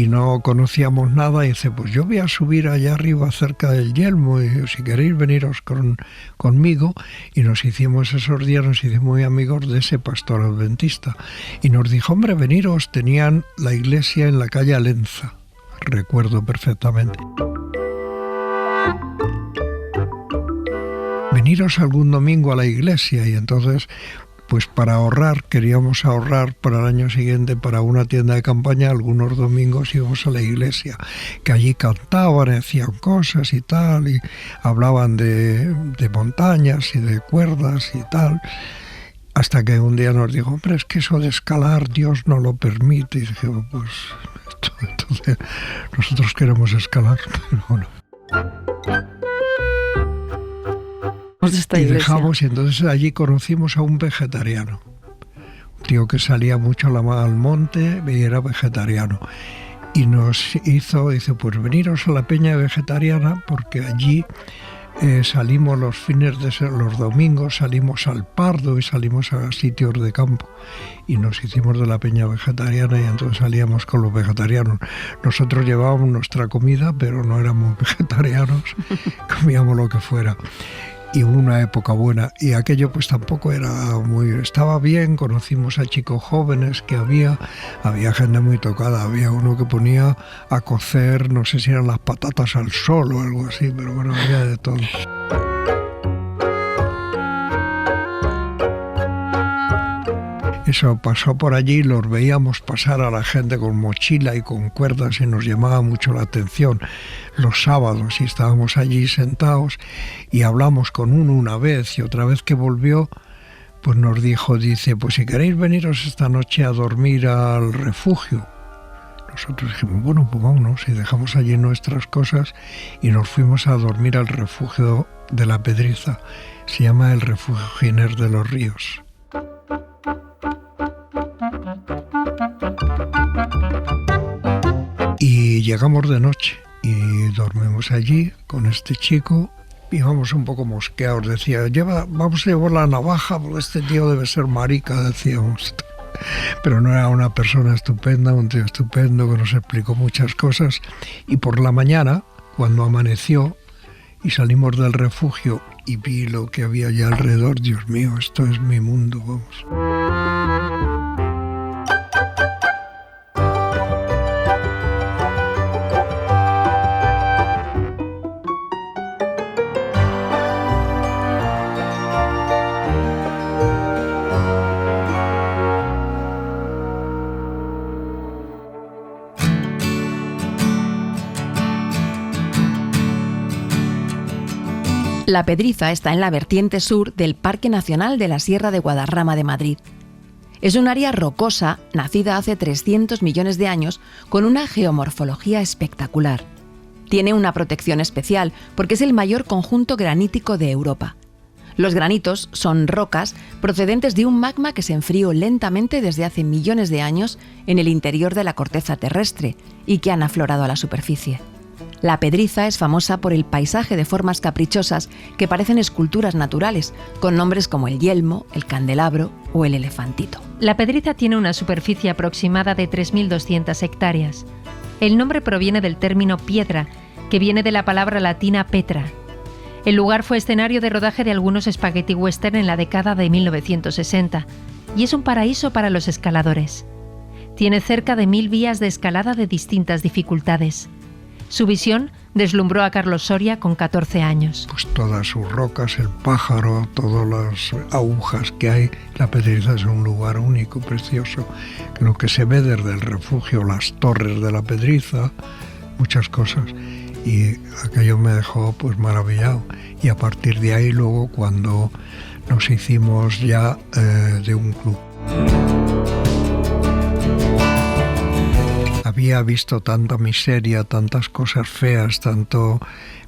no conocíamos nada, y dice, pues yo voy a subir allá arriba cerca del Yelmo y si queréis veniros conmigo, y nos hicimos muy amigos de ese pastor adventista y nos dijo, hombre, veniros. Tenían la iglesia en la calle Alenza, recuerdo perfectamente. Veniros algún domingo a la iglesia. Y entonces, pues queríamos ahorrar para el año siguiente para una tienda de campaña. Algunos domingos íbamos a la iglesia, que allí cantaban, hacían cosas y tal, y hablaban de montañas y de cuerdas y tal, hasta que un día nos dijo, hombre, es que eso de escalar Dios no lo permite. Y dijimos, pues entonces nosotros queremos escalar, pero no. Y dejamos, y entonces allí conocimos a un vegetariano, un tío que salía mucho al monte y era vegetariano, y dice, pues veniros a la peña vegetariana, porque allí salimos los domingos, salimos al Pardo y salimos a sitios de campo y nos hicimos de la peña vegetariana y entonces salíamos con los vegetarianos. Nosotros llevábamos nuestra comida, pero no éramos vegetarianos, comíamos lo que fuera. Y hubo una época buena y aquello pues tampoco estaba bien. Conocimos a chicos jóvenes que había gente muy tocada, había uno que ponía a cocer, no sé si eran las patatas al sol o algo así, pero bueno, había de todo. Eso pasó por allí, los veíamos pasar a la gente con mochila y con cuerdas y nos llamaba mucho la atención los sábados y estábamos allí sentados y hablamos con uno una vez y otra vez que volvió pues nos dice, pues si queréis veniros esta noche a dormir al refugio. Nosotros dijimos, bueno, pues vámonos y dejamos allí nuestras cosas y nos fuimos a dormir al refugio de La Pedriza. Se llama el Refugio Giner de los Ríos. Y llegamos de noche y dormimos allí con este chico. Íbamos un poco mosqueados, decía, vamos a llevar la navaja porque este tío debe ser marica, decíamos. Pero no era una persona estupenda, un tío estupendo que nos explicó muchas cosas. Y por la mañana, cuando amaneció y salimos del refugio y vi lo que había allá alrededor, Dios mío, esto es mi mundo, vamos. La Pedriza está en la vertiente sur del Parque Nacional de la Sierra de Guadarrama de Madrid. Es un área rocosa, nacida hace 300 millones de años, con una geomorfología espectacular. Tiene una protección especial porque es el mayor conjunto granítico de Europa. Los granitos son rocas procedentes de un magma que se enfrió lentamente desde hace millones de años en el interior de la corteza terrestre y que han aflorado a la superficie. La Pedriza es famosa por el paisaje de formas caprichosas que parecen esculturas naturales, con nombres como el yelmo, el candelabro o el elefantito. La Pedriza tiene una superficie aproximada de 3.200 hectáreas. El nombre proviene del término piedra, que viene de la palabra latina petra. El lugar fue escenario de rodaje de algunos spaghetti western en la década de 1960 y es un paraíso para los escaladores. Tiene cerca de 1.000 vías de escalada de distintas dificultades. Su visión deslumbró a Carlos Soria con 14 años. Pues todas sus rocas, el pájaro, todas las agujas que hay. La Pedriza es un lugar único, precioso. Lo que se ve desde el refugio, las torres de la Pedriza, muchas cosas. Y aquello me dejó pues maravillado. Y a partir de ahí luego cuando nos hicimos ya de un club. Había visto tanta miseria, tantas cosas feas, tanto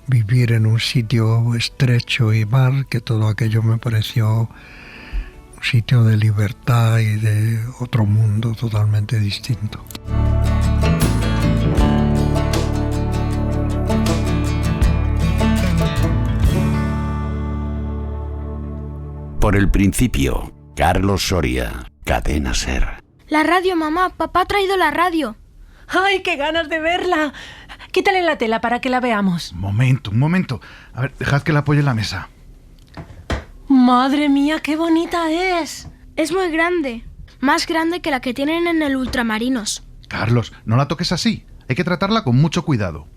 vivir en un sitio estrecho y mal, que todo aquello me pareció un sitio de libertad y de otro mundo totalmente distinto. Por el principio, Carlos Soria, Cadena SER. La radio, mamá. Papá ha traído la radio. ¡Ay, qué ganas de verla! Quítale la tela para que la veamos. Un momento. A ver, dejad que la apoye en la mesa. ¡Madre mía, qué bonita es! Es muy grande. Más grande que la que tienen en el Ultramarinos. Carlos, no la toques así. Hay que tratarla con mucho cuidado.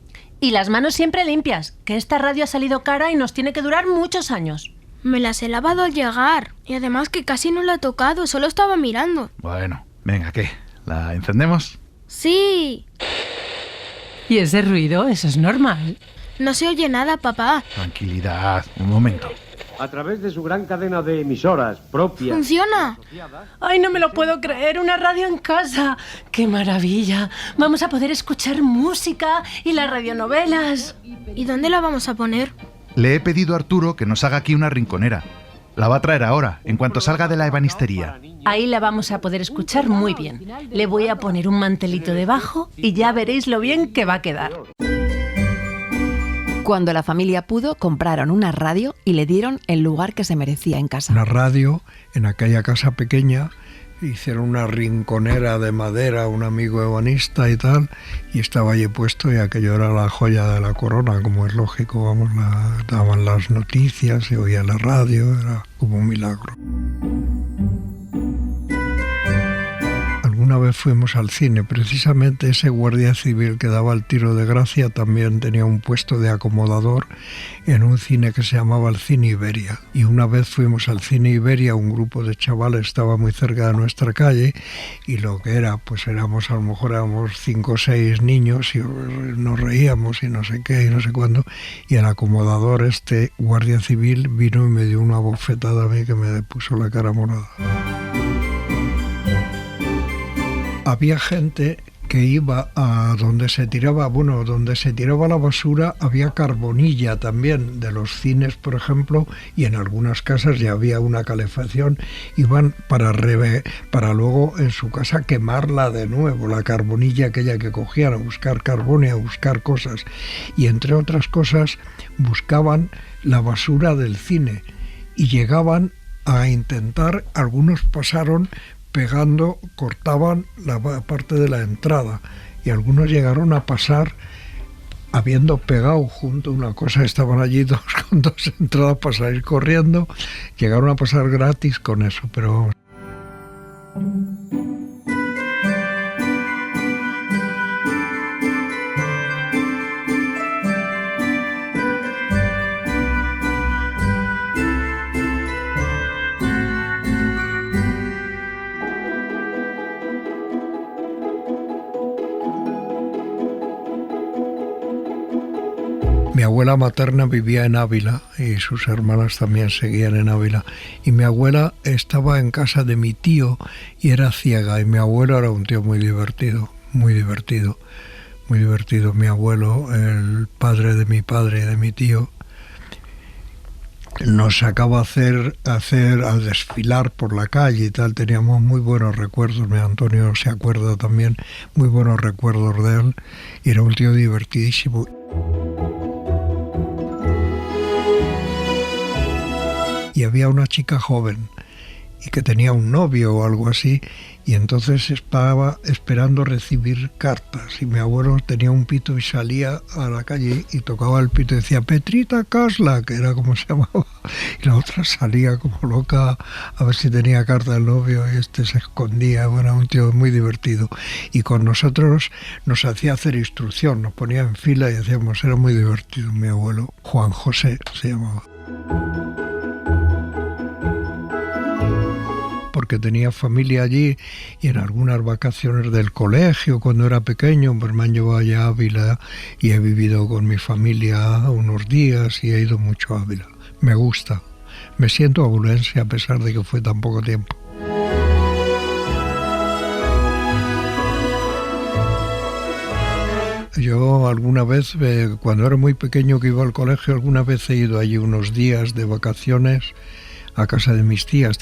Y las manos siempre limpias, que esta radio ha salido cara y nos tiene que durar muchos años. Me las he lavado al llegar. Y además que casi no la he tocado, solo estaba mirando. Bueno, venga, ¿qué? ¿La encendemos? ¡Sí! ¿Y ese ruido? Eso es normal. No se oye nada, papá. Tranquilidad, un momento. A través de su gran cadena de emisoras propias. ¡Funciona! ¡Ay, no me lo puedo creer! ¡Una radio en casa! ¡Qué maravilla! Vamos a poder escuchar música y las radionovelas. ¿Y dónde la vamos a poner? Le he pedido a Arturo que nos haga aquí una rinconera. La va a traer ahora, en cuanto salga de la ebanistería. Ahí la vamos a poder escuchar muy bien. Le voy a poner un mantelito debajo y ya veréis lo bien que va a quedar. Cuando la familia pudo, compraron una radio y le dieron el lugar que se merecía en casa. Una radio en aquella casa pequeña, hicieron una rinconera de madera, un amigo ebanista y tal, y estaba allí puesto y aquello era la joya de la corona, como es lógico, vamos, daban las noticias, se oía la radio, era como un milagro. Una vez fuimos al cine, precisamente ese guardia civil que daba el tiro de gracia también tenía un puesto de acomodador en un cine que se llamaba el Cine Iberia. Y una vez fuimos al Cine Iberia, un grupo de chavales estaba muy cerca de nuestra calle y lo que era, pues a lo mejor éramos 5 o 6 niños y nos reíamos y no sé qué y no sé cuándo, y el acomodador, este guardia civil, vino y me dio una bofetada a mí que me puso la cara morada. Había gente que iba a donde se tiraba la basura, había carbonilla también de los cines, por ejemplo, y en algunas casas ya había una calefacción, iban para luego en su casa quemarla de nuevo, la carbonilla aquella que cogían, a buscar carbón y a buscar cosas. Y entre otras cosas buscaban la basura del cine y llegaban a intentar, algunos pasaron cortaban la parte de la entrada y algunos llegaron a pasar habiendo pegado junto una cosa, estaban allí con 2 entradas para salir corriendo, llegaron a pasar gratis con eso, pero... Mi abuela materna vivía en Ávila y sus hermanas también seguían en Ávila. Y mi abuela estaba en casa de mi tío y era ciega. Y mi abuelo era un tío muy divertido, muy divertido, muy divertido. Mi abuelo, el padre de mi padre y de mi tío, nos sacaba a desfilar por la calle y tal. Teníamos muy buenos recuerdos. Mi Antonio se acuerda también, muy buenos recuerdos de él. Y era un tío divertidísimo. Y había una chica joven y que tenía un novio o algo así, y entonces estaba esperando recibir cartas, y mi abuelo tenía un pito y salía a la calle y tocaba el pito y decía Petrita Casla, que era como se llamaba, y la otra salía como loca a ver si tenía carta del novio y este se escondía. Bueno, un tío muy divertido, y con nosotros nos hacía hacer instrucción, nos ponía en fila y decíamos, era muy divertido mi abuelo. Juan José se llamaba. Porque tenía familia allí, y en algunas vacaciones del colegio cuando era pequeño pues me han llevado allá a Ávila y he vivido con mi familia unos días y he ido mucho a Ávila. Me gusta, me siento abulense a pesar de que fue tan poco tiempo. Yo alguna vez, cuando era muy pequeño que iba al colegio, alguna vez he ido allí unos días de vacaciones a casa de mis tías.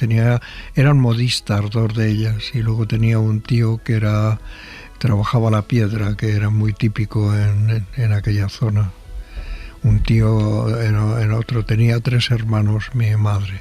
Eran modistas 2 de ellas, y luego tenía un tío que trabajaba la piedra, que era muy típico en aquella zona. Un tío en otro, tenía 3 hermanos mi madre.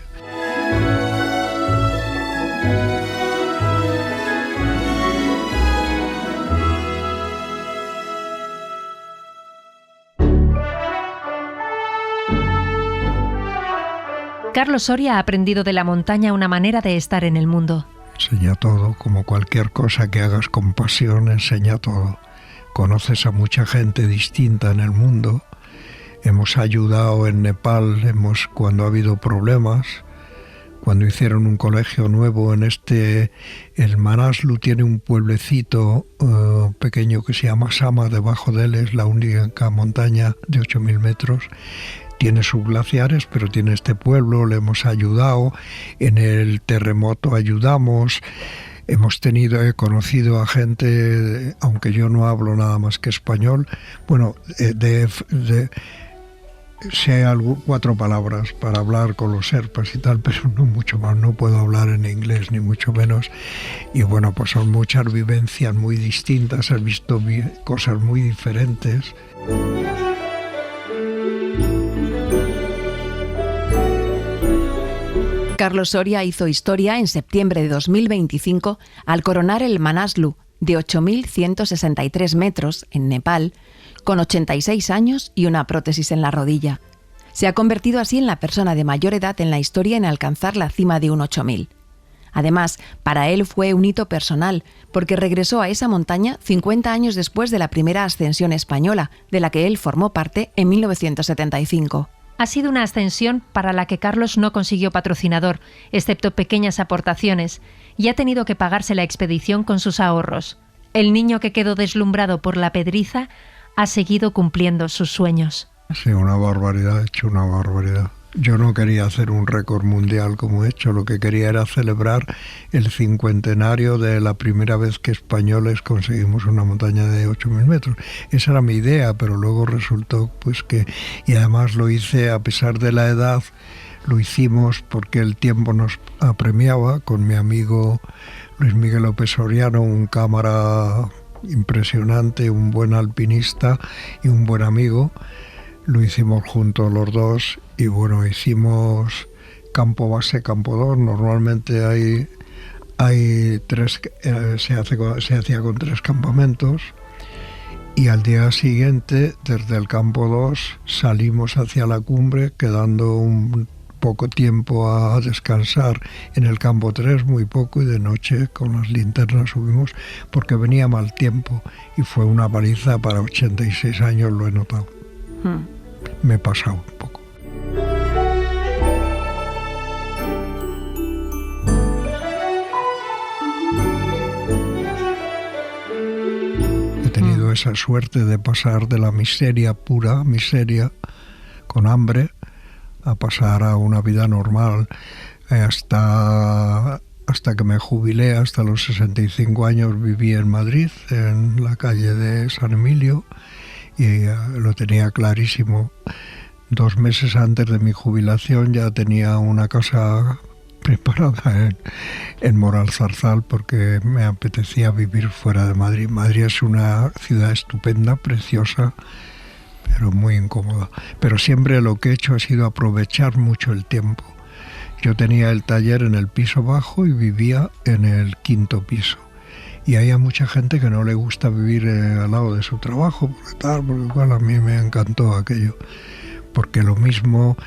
Carlos Soria ha aprendido de la montaña una manera de estar en el mundo. Enseña todo, como cualquier cosa que hagas con pasión, enseña todo. Conoces a mucha gente distinta en el mundo. Hemos ayudado en Nepal, cuando ha habido problemas, cuando hicieron un colegio nuevo el Manaslu tiene un pueblecito pequeño que se llama Sama, debajo de él es la única montaña de 8.000 metros. Tiene sus glaciares, pero tiene este pueblo, le hemos ayudado, en el terremoto ayudamos, he conocido a gente, aunque yo no hablo nada más que español, bueno, sé 4 palabras para hablar con los serpas y tal, pero no mucho más, no puedo hablar en inglés ni mucho menos, y bueno, pues son muchas vivencias muy distintas, has visto cosas muy diferentes. Carlos Soria hizo historia en septiembre de 2025 al coronar el Manaslu de 8.163 metros en Nepal, con 86 años y una prótesis en la rodilla. Se ha convertido así en la persona de mayor edad en la historia en alcanzar la cima de un 8000. Además, para él fue un hito personal, porque regresó a esa montaña 50 años después de la primera ascensión española, de la que él formó parte en 1975. Ha sido una ascensión para la que Carlos no consiguió patrocinador, excepto pequeñas aportaciones, y ha tenido que pagarse la expedición con sus ahorros. El niño que quedó deslumbrado por la Pedriza ha seguido cumpliendo sus sueños. Sí, una barbaridad, he hecho una barbaridad. Yo no quería hacer un récord mundial como he hecho, lo que quería era celebrar el 50º de la primera vez que españoles conseguimos una montaña de 8.000 metros. Esa era mi idea, pero luego resultó pues que, y además lo hice a pesar de la edad, lo hicimos porque el tiempo nos apremiaba, con mi amigo Luis Miguel López Soriano, un cámara impresionante, un buen alpinista y un buen amigo. Lo hicimos juntos los dos y bueno, hicimos campo base, campo 2. Normalmente hay tres, se hacía con 3 campamentos y al día siguiente desde el campo 2 salimos hacia la cumbre, quedando un poco tiempo a descansar en el campo 3, muy poco, y de noche con las linternas subimos porque venía mal tiempo y fue una paliza. Para 86 años lo he notado. Me he pasado un poco. He tenido esa suerte de pasar de la miseria, pura miseria, con hambre, a pasar a una vida normal hasta que me jubilé. Hasta los 65 años viví en Madrid, en la calle de San Emilio, y lo tenía clarísimo. 2 meses antes de mi jubilación ya tenía una casa preparada en Moralzarzal porque me apetecía vivir fuera de Madrid. Madrid es una ciudad estupenda, preciosa, pero muy incómoda. Pero siempre lo que he hecho ha sido aprovechar mucho el tiempo. Yo tenía el taller en el piso bajo y vivía en el 5º piso. Y hay mucha gente que no le gusta vivir al lado de su trabajo, porque igual a mí me encantó aquello. Porque lo mismo,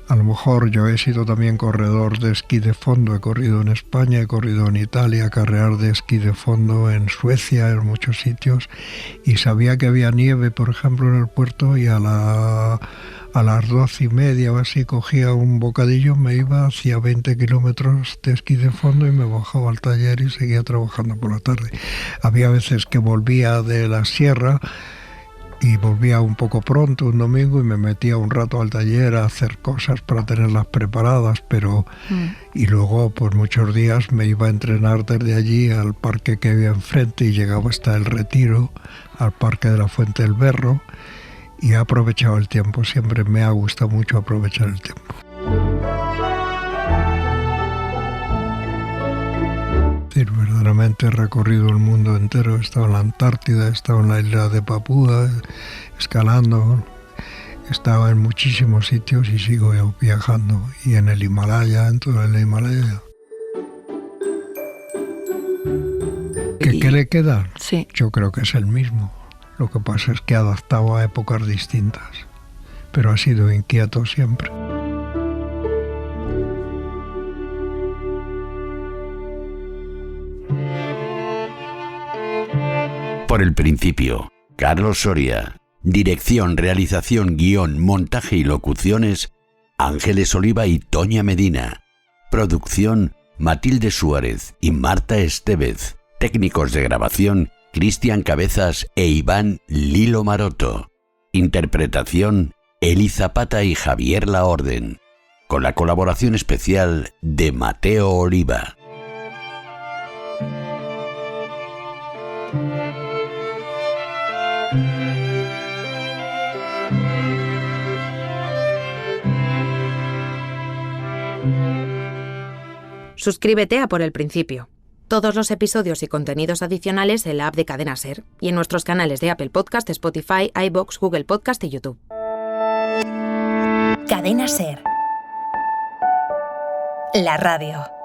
a lo mejor yo he sido también corredor de esquí de fondo, he corrido en España, he corrido en Italia, carreras de esquí de fondo en Suecia, en muchos sitios, y sabía que había nieve, por ejemplo, en el puerto, y a las 12:30 o así cogía un bocadillo, me iba, hacía 20 kilómetros de esquí de fondo y me bajaba al taller y seguía trabajando por la tarde. Había veces que volvía de la sierra y volvía un poco pronto un domingo y me metía un rato al taller a hacer cosas para tenerlas preparadas, pero y luego por muchos días me iba a entrenar desde allí al parque que había enfrente y llegaba hasta el Retiro, al parque de la Fuente del Berro, y he aprovechado el tiempo. Siempre me ha gustado mucho aprovechar el tiempo. Verdaderamente he recorrido el mundo entero. He estado en la Antártida, he estado en la isla de Papúa, escalando, he estado en muchísimos sitios y sigo viajando. Y en el Himalaya, en todo el Himalaya. ¿Qué le queda? Sí. Yo creo que es el mismo. Lo que pasa es que ha adaptado a épocas distintas, pero ha sido inquieto siempre. Por el principio, Carlos Soria. Dirección, realización, guión, montaje y locuciones, Ángeles Oliva y Toña Medina. Producción, Matilde Suárez y Marta Estevez. Técnicos de grabación, Cristian Cabezas e Iván Lilo Maroto. Interpretación, Eli Zapata y Javier Laorden. Con la colaboración especial de Mateo Oliva. Suscríbete a Por el Principio. Todos los episodios y contenidos adicionales en la app de Cadena Ser y en nuestros canales de Apple Podcast, Spotify, iVoox, Google Podcast y YouTube. Cadena Ser. la radio.